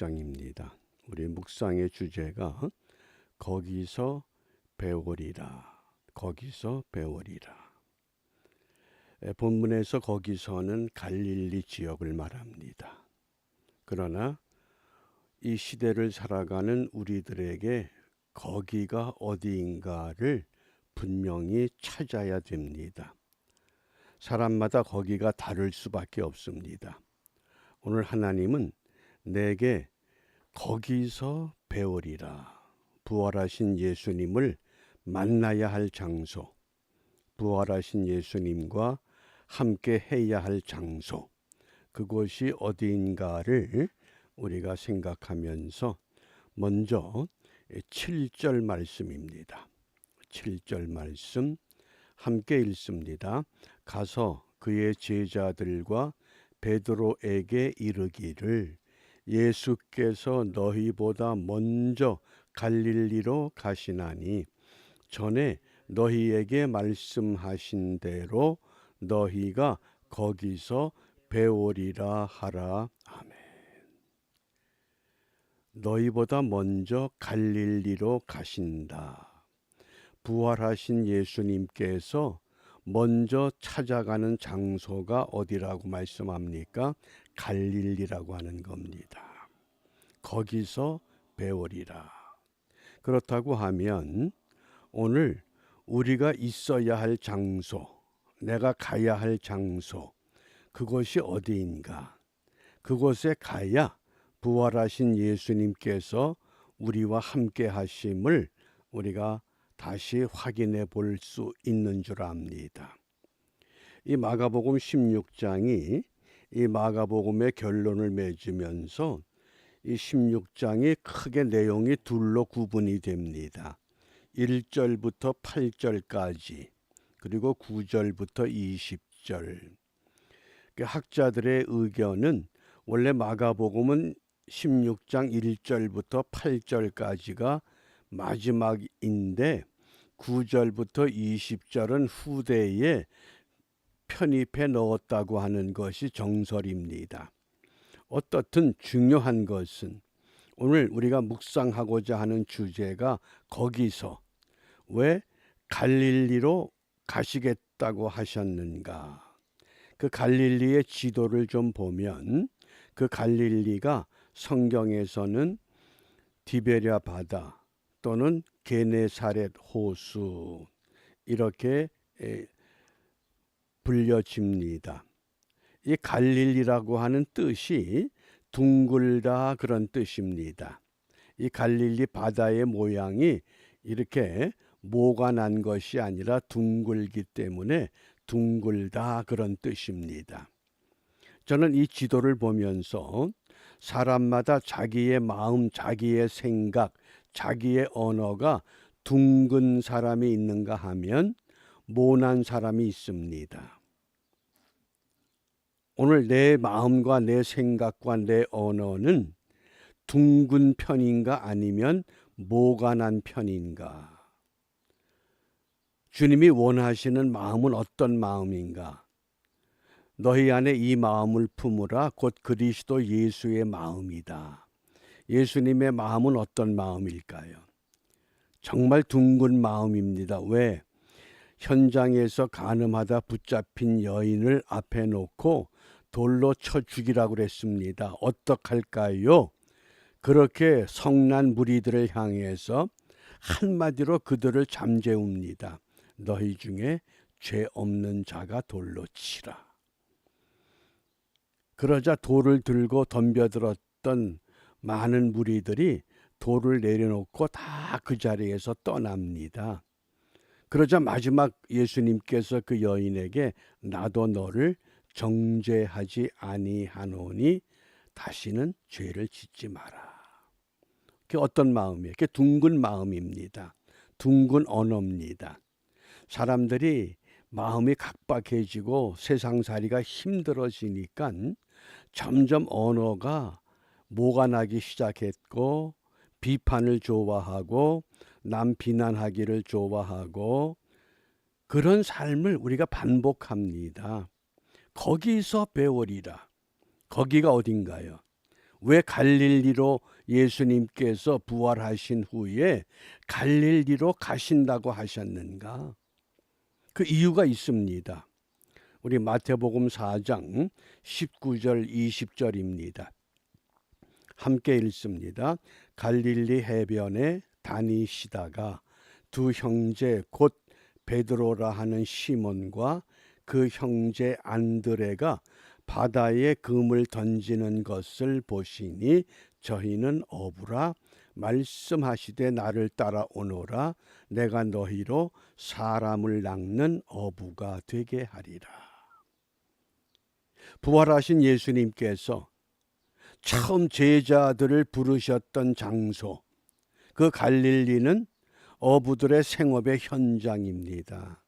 묵상입니다. 우리 묵상의 주제가 거기서 배우리라, 거기서 배우리라. 본문에서 거기서는 갈릴리 지역을 말합니다. 그러나 이 시대를 살아가는 우리들에게 거기가 어디인가를 분명히 찾아야 됩니다. 사람마다 거기가 다를 수밖에 없습니다. 오늘 하나님은 내게 거기서 배우리라. 부활하신 예수님을 만나야 할 장소, 부활하신 예수님과 함께 해야 할 장소, 그곳이 어디인가를 우리가 생각하면서 먼저 7절 말씀입니다. 7절 말씀 함께 읽습니다. 가서 그의 제자들과 베드로에게 이르기를 예수께서 너희보다 먼저 갈릴리로 가시나니 전에 너희에게 말씀하신 대로 너희가 거기서 배우리라 하라. 아멘. 너희보다 먼저 갈릴리로 가신다. 부활하신 예수님께서 먼저 찾아가는 장소가 어디라고 말씀합니까? 갈릴리라고 하는 겁니다. 거기서 배우리라. 그렇다고 하면 오늘 우리가 있어야 할 장소, 내가 가야 할 장소, 그것이 어디인가? 그곳에 가야 부활하신 예수님께서 우리와 함께 하심을 우리가 다시 확인해 볼 수 있는 줄 압니다. 이 마가복음 16장이 이 마가복음의 결론을 맺으면서 이 16장이 크게 내용이 둘로 구분이 됩니다. 1절부터 8절까지 그리고 9절부터 20절. 학자들의 의견은 원래 마가복음은 16장 1절부터 8절까지가 마지막인데 9절부터 20절은 후대에 편입해 넣었다고 하는 것이 정설입니다. 어떻든 중요한 것은 오늘 우리가 묵상하고자 하는 주제가 거기서 왜 갈릴리로 가시겠다고 하셨는가? 그 갈릴리의 지도를 좀 보면 그 갈릴리가 성경에서는 디베랴 바다 또는 게네사렛 호수 이렇게 불려집니다. 이 갈릴리라고 하는 뜻이 둥글다 그런 뜻입니다. 이 갈릴리 바다의 모양이 이렇게 모가 난 것이 아니라 둥글기 때문에 둥글다 그런 뜻입니다. 저는 이 지도를 보면서 사람마다 자기의 마음, 자기의 생각, 자기의 언어가 둥근 사람이 있는가 하면 모난 사람이 있습니다. 오늘 내 마음과 내 생각과 내 언어는 둥근 편인가 아니면 모가 난 편인가? 주님이 원하시는 마음은 어떤 마음인가? 너희 안에 이 마음을 품으라 곧 그리스도 예수의 마음이다. 예수님의 마음은 어떤 마음일까요? 정말 둥근 마음입니다. 왜? 현장에서 간음하다 붙잡힌 여인을 앞에 놓고 돌로 쳐 죽이라고 그랬습니다. 어떡할까요? 그렇게 성난 무리들을 향해서 한마디로 그들을 잠재웁니다. 너희 중에 죄 없는 자가 돌로 치라. 그러자 돌을 들고 덤벼들었던 많은 무리들이 돌을 내려놓고 다 그 자리에서 떠납니다. 그러자 마지막 예수님께서 그 여인에게 나도 너를 정죄하지 아니하노니 다시는 죄를 짓지 마라. 그게 어떤 마음이에요? 그게 둥근 마음입니다. 둥근 언어입니다. 사람들이 마음이 각박해지고 세상살이가 힘들어지니까 점점 언어가 모가 나기 시작했고 비판을 좋아하고 남 비난하기를 좋아하고 그런 삶을 우리가 반복합니다. 거기서 배우리라. 거기가 어딘가요? 왜 갈릴리로 예수님께서 부활하신 후에 갈릴리로 가신다고 하셨는가? 그 이유가 있습니다. 우리 마태복음 4장 19절 20절입니다. 함께 읽습니다. 갈릴리 해변에 다니시다가 두 형제 곧 베드로라 하는 시몬과 그 형제 안드레가 바다에 금을 던지는 것을 보시니 저희는 어부라 말씀하시되 나를 따라오너라 내가 너희로 사람을 낚는 어부가 되게 하리라. 부활하신 예수님께서 처음 제자들을 부르셨던 장소, 그 갈릴리는 어부들의 생업의 현장입니다.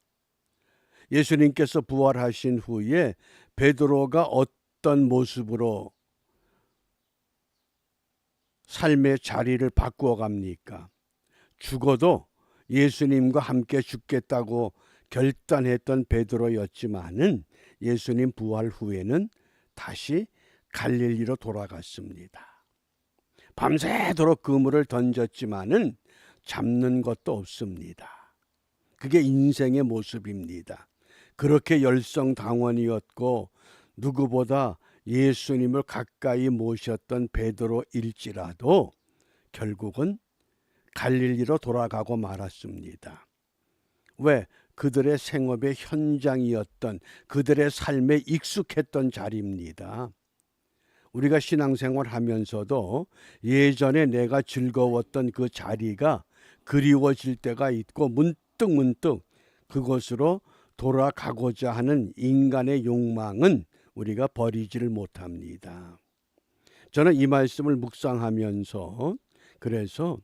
예수님께서 부활하신 후에 베드로가 어떤 모습으로 삶의 자리를 바꾸어 갑니까? 죽어도 예수님과 함께 죽겠다고 결단했던 베드로였지만은 예수님 부활 후에는 다시 갈릴리로 돌아갔습니다. 밤새도록 그물을 던졌지만은 잡는 것도 없습니다. 그게 인생의 모습입니다. 그렇게 열성당원이었고 누구보다 예수님을 가까이 모셨던 베드로일지라도 결국은 갈릴리로 돌아가고 말았습니다. 왜? 그들의 생업의 현장이었던 그들의 삶에 익숙했던 자리입니다. 우리가 신앙생활 하면서도 예전에 내가 즐거웠던 그 자리가 그리워질 때가 있고 문득 그곳으로 돌아가고자 하는 인간의 욕망은 우리가 버리지를 못합니다. 저는 이 말씀을 묵상하면서 그래서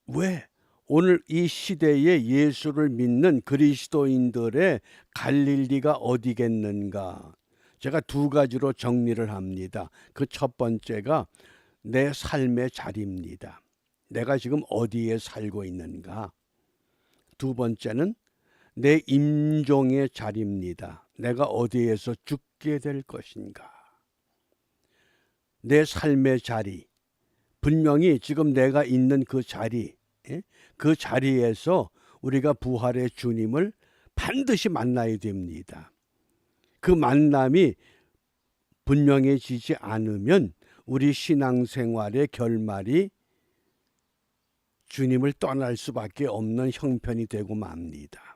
왜 오늘 이 시대에 예수를 믿는 그리스도인들의 갈릴리가 어디겠는가? 제가 두 가지로 정리를 합니다. 그 첫 번째가 내 삶의 자리입니다. 내가 지금 어디에 살고 있는가? 두 번째는 내 임종의 자리입니다. 내가 어디에서 죽게 될 것인가? 내 삶의 자리, 분명히 지금 내가 있는 그 자리, 그 자리에서 우리가 부활의 주님을 반드시 만나야 됩니다. 그 만남이 분명해지지 않으면 우리 신앙생활의 결말이 주님을 떠날 수밖에 없는 형편이 되고 맙니다.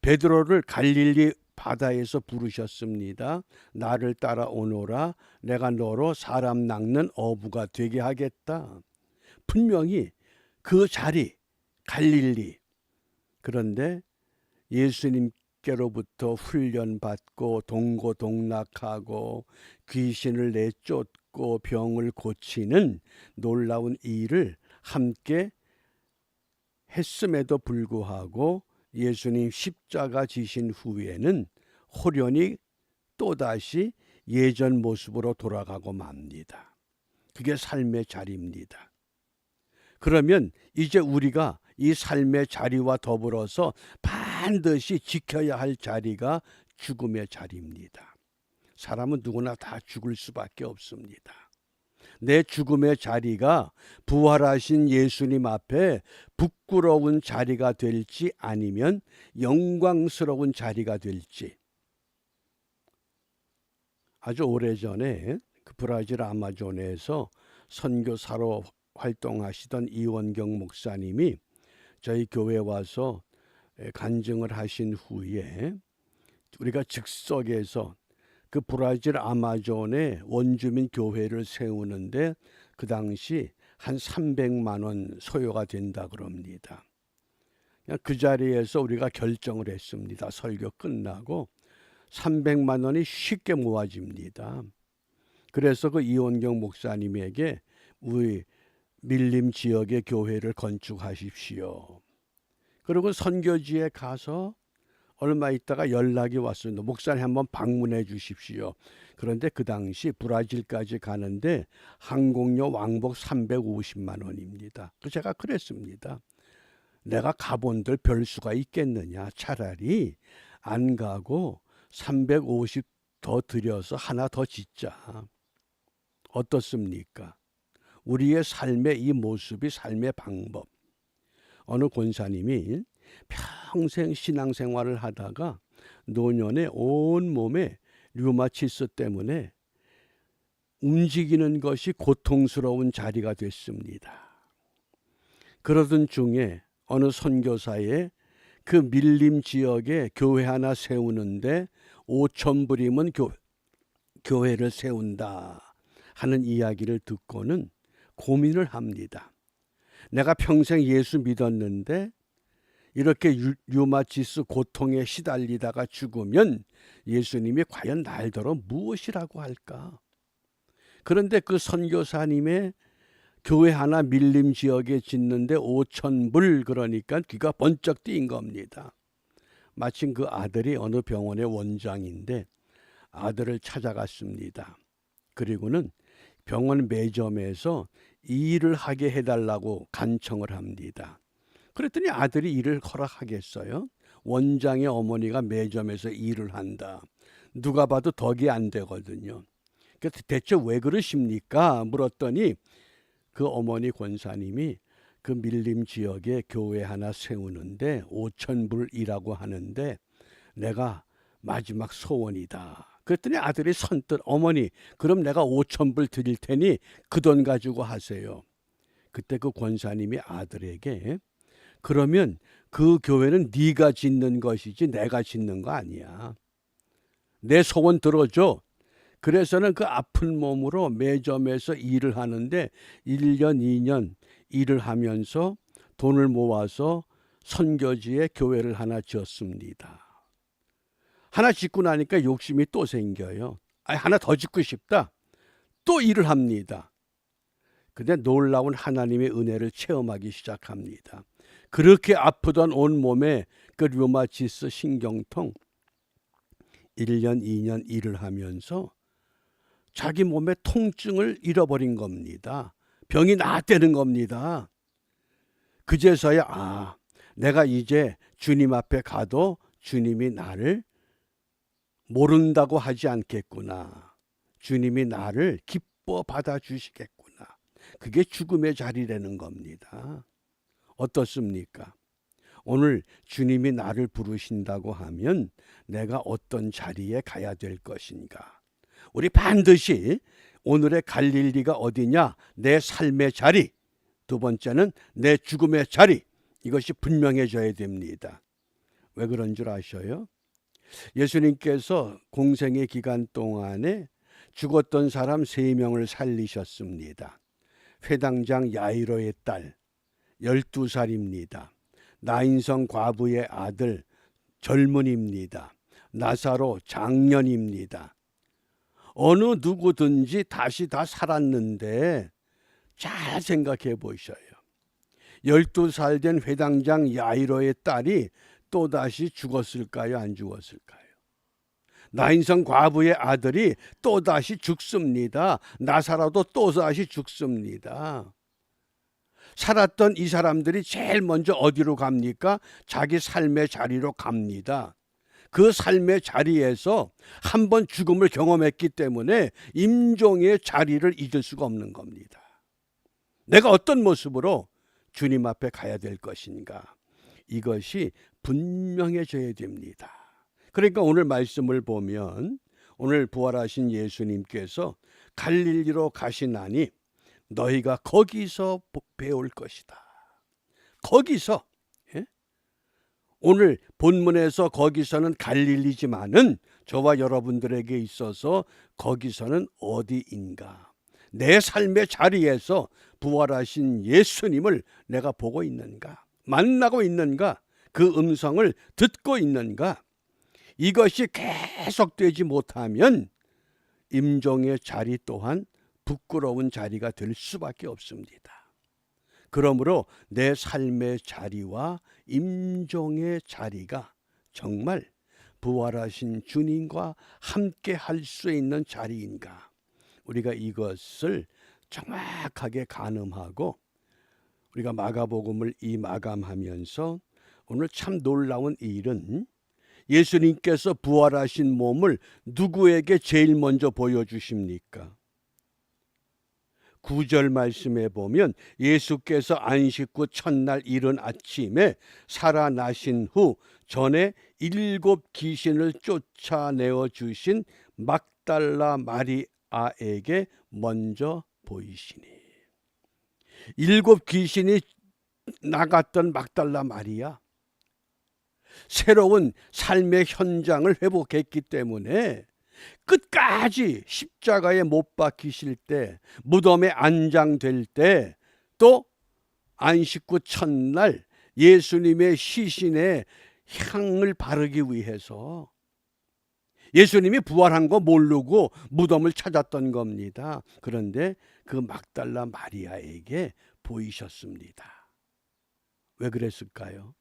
베드로를 갈릴리 바다에서 부르셨습니다. 나를 따라오너라 내가 너로 사람 낚는 어부가 되게 하겠다. 분명히 그 자리 갈릴리. 그런데 예수님께로부터 훈련받고 동고동락하고 귀신을 내쫓고 병을 고치는 놀라운 일을 함께 했음에도 불구하고 예수님 십자가 지신 후에는 호련히 또다시 예전 모습으로 돌아가고 맙니다. 그게 삶의 자리입니다. 그러면 이제 우리가 이 삶의 자리와 더불어서 반드시 지켜야 할 자리가 죽음의 자리입니다. 사람은 누구나 다 죽을 수밖에 없습니다. 내 죽음의 자리가 부활하신 예수님 앞에 부끄러운 자리가 될지 아니면 영광스러운 자리가 될지. 아주 오래전에 그 브라질 아마존에서 선교사로 활동하시던 이원경 목사님이 저희 교회에 와서 간증을 하신 후에 우리가 즉석에서 그 브라질 아마존에 원주민 교회를 세우는데 그 당시 한 300만 원 소요가 된다 그럽니다. 그 자리에서 우리가 결정을 했습니다. 설교 끝나고 300만 원이 쉽게 모아집니다. 그래서 그 이원경 목사님에게 우리 밀림 지역의 교회를 건축하십시오. 그리고 선교지에 가서 얼마 있다가 연락이 왔습니다. 목사님 한번 방문해 주십시오. 그런데 그 당시 브라질까지 가는데 항공료 왕복 350만 원입니다. 제가 그랬습니다. 내가 가본들 별 수가 있겠느냐. 차라리 안 가고 350 더 들여서 하나 더 짓자. 어떻습니까? 우리의 삶의 이 모습이 삶의 방법. 어느 권사님이 평생 신앙생활을 하다가 노년에 온몸에 류마티스 때문에 움직이는 것이 고통스러운 자리가 됐습니다. 그러던 중에 어느 선교사의 그 밀림 지역에 교회 하나 세우는데 5,000불이면 교회를 세운다 하는 이야기를 듣고는 고민을 합니다. 내가 평생 예수 믿었는데 이렇게 류마티스 고통에 시달리다가 죽으면 예수님이 과연 날더러 무엇이라고 할까? 그런데 그 선교사님의 교회 하나 밀림 지역에 짓는데 5,000불, 그러니까 귀가 번쩍 뜨인 겁니다. 마침 그 아들이 어느 병원의 원장인데 아들을 찾아갔습니다. 그리고는 병원 매점에서 일을 하게 해달라고 간청을 합니다. 그랬더니 아들이 일을 허락하겠어요? 원장의 어머니가 매점에서 일을 한다. 누가 봐도 덕이 안 되거든요. 대체 왜 그러십니까? 물었더니 그 어머니 권사님이 그 밀림 지역에 교회 하나 세우는데 5,000불이라고 하는데 내가 마지막 소원이다. 그랬더니 아들이 선뜻 어머니 그럼 내가 5,000불 드릴 테니 그 돈 가지고 하세요. 그때 그 권사님이 아들에게 그러면 그 교회는 네가 짓는 것이지 내가 짓는 거 아니야. 내 소원 들어줘. 그래서는 그 아픈 몸으로 매점에서 일을 하는데 1년, 2년 일을 하면서 돈을 모아서 선교지에 교회를 하나 지었습니다. 하나 짓고 나니까 욕심이 또 생겨요. 하나 더 짓고 싶다. 또 일을 합니다. 근데 놀라운 하나님의 은혜를 체험하기 시작합니다. 그렇게 아프던 온몸에 그 류마티스 신경통 1년, 2년 일을 하면서 자기 몸의 통증을 잃어버린 겁니다. 병이 나았다는 겁니다. 그제서야 내가 이제 주님 앞에 가도 주님이 나를 모른다고 하지 않겠구나. 주님이 나를 기뻐 받아주시겠구나. 그게 죽음의 자리라는 겁니다. 어떻습니까? 오늘 주님이 나를 부르신다고 하면 내가 어떤 자리에 가야 될 것인가? 우리 반드시 오늘의 갈 일리가 어디냐? 내 삶의 자리. 두 번째는 내 죽음의 자리. 이것이 분명해져야 됩니다. 왜 그런 줄 아셔요? 예수님께서 공생의 기간 동안에 죽었던 사람 3명을 살리셨습니다. 회당장 야이로의 딸 12살입니다. 나인성 과부의 아들 젊은입니다. 나사로 장년입니다. 어느 누구든지 다시 다 살았는데 잘 생각해 보셔요. 12살 된 회당장 야이로의 딸이 또다시 죽었을까요? 안 죽었을까요? 나인성 과부의 아들이 또다시 죽습니다. 나사로도 또다시 죽습니다. 살았던 이 사람들이 제일 먼저 어디로 갑니까? 자기 삶의 자리로 갑니다. 그 삶의 자리에서 한번 죽음을 경험했기 때문에 임종의 자리를 잊을 수가 없는 겁니다. 내가 어떤 모습으로 주님 앞에 가야 될 것인가? 이것이 분명해져야 됩니다. 그러니까 오늘 말씀을 보면 오늘 부활하신 예수님께서 갈릴리로 가시나니 너희가 거기서 배울 것이다. 거기서 오늘 본문에서 거기서는 갈릴리지만은 저와 여러분들에게 있어서 거기서는 어디인가? 내 삶의 자리에서 부활하신 예수님을 내가 보고 있는가? 만나고 있는가? 그 음성을 듣고 있는가? 이것이 계속되지 못하면 임종의 자리 또한 부끄러운 자리가 될 수밖에 없습니다. 그러므로 내 삶의 자리와 임종의 자리가 정말 부활하신 주님과 함께 할 수 있는 자리인가? 우리가 이것을 정확하게 가늠하고 우리가 마가복음을 마감하면서 오늘 참 놀라운 일은 예수님께서 부활하신 몸을 누구에게 제일 먼저 보여주십니까? 9절 말씀에 보면 예수께서 안식 후 첫날 이른 아침에 살아나신 후 전에 7 귀신을 쫓아내어 주신 막달라 마리아에게 먼저 보이시니. 7 귀신이 나갔던 막달라 마리아, 새로운 삶의 현장을 회복했기 때문에 끝까지 십자가에 못 박히실 때, 무덤에 안장될 때, 또 안식 후 첫날 예수님의 시신에 향을 바르기 위해서 예수님이 부활한 거 모르고 무덤을 찾았던 겁니다. 그런데 그 막달라 마리아에게 보이셨습니다. 왜 그랬을까요?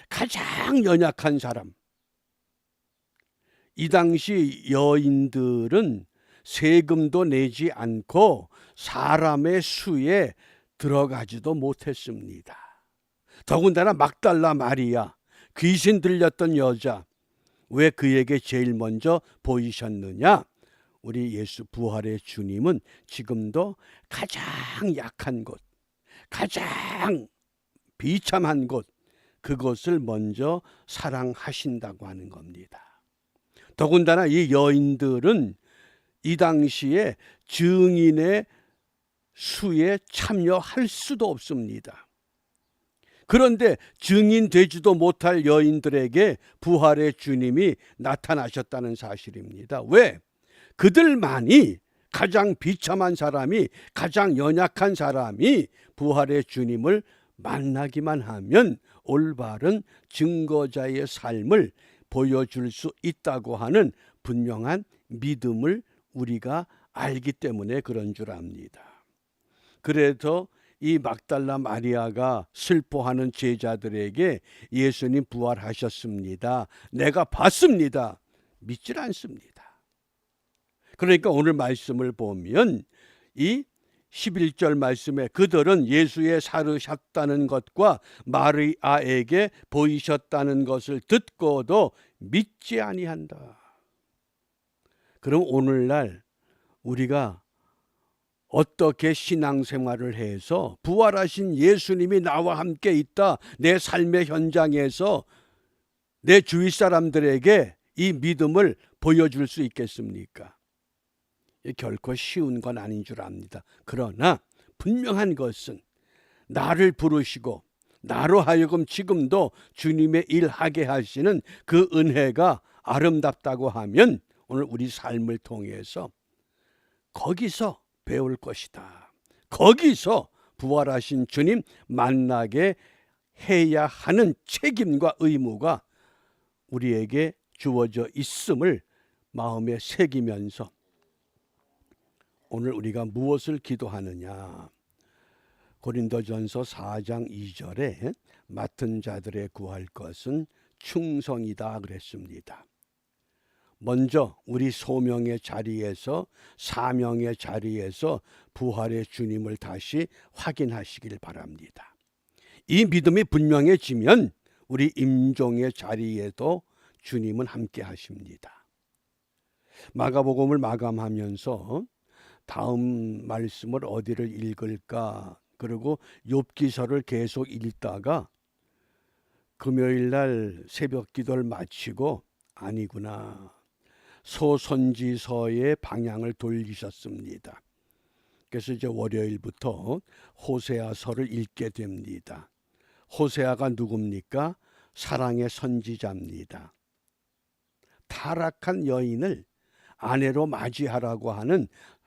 가장 연약한 사람. 이 당시 여인들은 세금도 내지 않고 사람의 수에 들어가지도 못했습니다. 더군다나 막달라 마리아, 귀신 들렸던 여자, 왜 그에게 제일 먼저 보이셨느냐? 우리 예수 부활의 주님은 지금도 가장 약한 곳, 가장 비참한 곳, 그것을 먼저 사랑하신다고 하는 겁니다. 더군다나 이 여인들은 이 당시에 증인의 수에 참여할 수도 없습니다. 그런데 증인되지도 못할 여인들에게 부활의 주님이 나타나셨다는 사실입니다. 왜? 그들만이, 가장 비참한 사람이, 가장 연약한 사람이 부활의 주님을 만나기만 하면 올바른 증거자의 삶을 보여줄 수 있다고 하는 분명한 믿음을 우리가 알기 때문에 그런 줄 압니다. 그래서 이 막달라 마리아가 슬퍼하는 제자들에게 예수님 부활하셨습니다, 내가 봤습니다, 믿질 않습니다. 그러니까 오늘 말씀을 보면 이 11절 말씀에 그들은 예수의 살으셨다는 것과 마리아에게 보이셨다는 것을 듣고도 믿지 아니한다. 그럼 오늘날 우리가 어떻게 신앙생활을 해서 부활하신 예수님이 나와 함께 있다, 내 삶의 현장에서 내 주위 사람들에게 이 믿음을 보여줄 수 있겠습니까? 결코 쉬운 건 아닌 줄 압니다. 그러나 분명한 것은 나를 부르시고 나로 하여금 지금도 주님의 일하게 하시는 그 은혜가 아름답다고 하면 오늘 우리 삶을 통해서 거기서 배울 것이다. 거기서 부활하신 주님 만나게 해야 하는 책임과 의무가 우리에게 주어져 있음을 마음에 새기면서 오늘 우리가 무엇을 기도하느냐? 고린도전서 4장 2절에 맡은 자들의 구할 것은 충성이다 그랬습니다. 먼저 우리 소명의 자리에서, 사명의 자리에서 부활의 주님을 다시 확인하시길 바랍니다. 이 믿음이 분명해지면 우리 임종의 자리에도 주님은 함께 하십니다. 마가복음을 마감하면서 다음 말씀을 어디를 읽을까? 그리고 욥기서를 계속 읽다가 금요일 날 새벽 기도를 마치고 아니구나, 소선지서의 방향을 돌리셨습니다. 그래서 이제 월요일부터 호세아서를 읽게 됩니다. 호세아가 누굽니까? 사랑의 선지자입니다. 타락한 여인을 아내로 맞이하라고 하는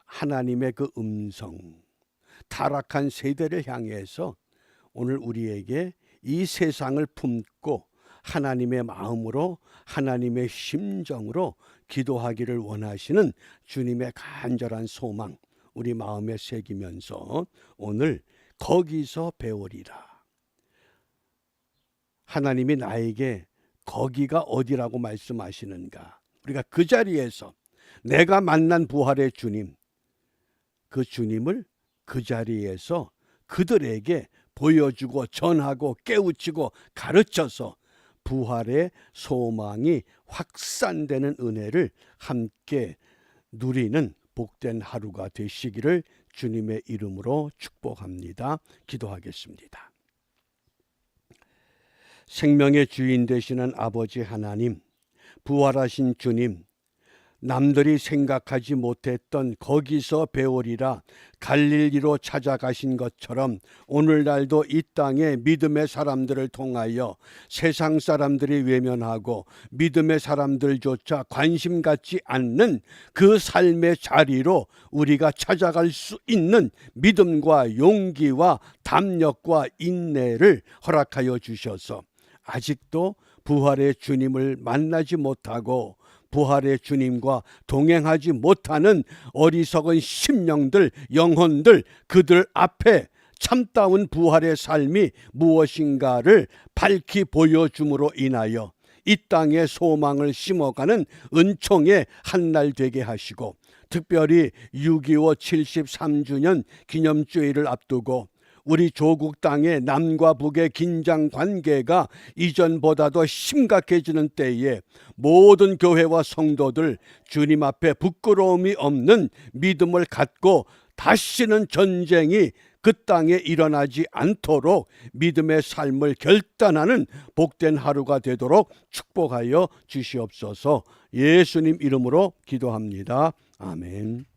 하나님의 그 음성, 타락한 세대를 향해서 오늘 우리에게 이 세상을 품고 하나님의 마음으로, 하나님의 심정으로 기도하기를 원하시는 주님의 간절한 소망 우리 마음에 새기면서 오늘 거기서 배우리라. 하나님이 나에게 거기가 어디라고 말씀하시는가? 우리가 그 자리에서 내가 만난 부활의 주님, 그 주님을 그 자리에서 그들에게 보여주고 전하고 깨우치고 가르쳐서 부활의 소망이 확산되는 은혜를 함께 누리는 복된 하루가 되시기를 주님의 이름으로 축복합니다. 기도하겠습니다. 생명의 주인 되시는 아버지 하나님, 부활하신 주님, 남들이 생각하지 못했던 거기서 배우리라 갈릴리로 찾아가신 것처럼 오늘날도 이 땅에 믿음의 사람들을 통하여 세상 사람들이 외면하고 믿음의 사람들조차 관심 갖지 않는 그 삶의 자리로 우리가 찾아갈 수 있는 믿음과 용기와 담력과 인내를 허락하여 주셔서 아직도 부활의 주님을 만나지 못하고 부활의 주님과 동행하지 못하는 어리석은 심령들, 영혼들, 그들 앞에 참다운 부활의 삶이 무엇인가를 밝히 보여줌으로 인하여 이 땅에 소망을 심어가는 은총의 한날 되게 하시고, 특별히 6.25 73주년 기념주의를 앞두고 우리 조국 땅의 남과 북의 긴장 관계가 이전보다도 심각해지는 때에 모든 교회와 성도들 주님 앞에 부끄러움이 없는 믿음을 갖고 다시는 전쟁이 그 땅에 일어나지 않도록 믿음의 삶을 결단하는 복된 하루가 되도록 축복하여 주시옵소서. 예수님 이름으로 기도합니다. 아멘.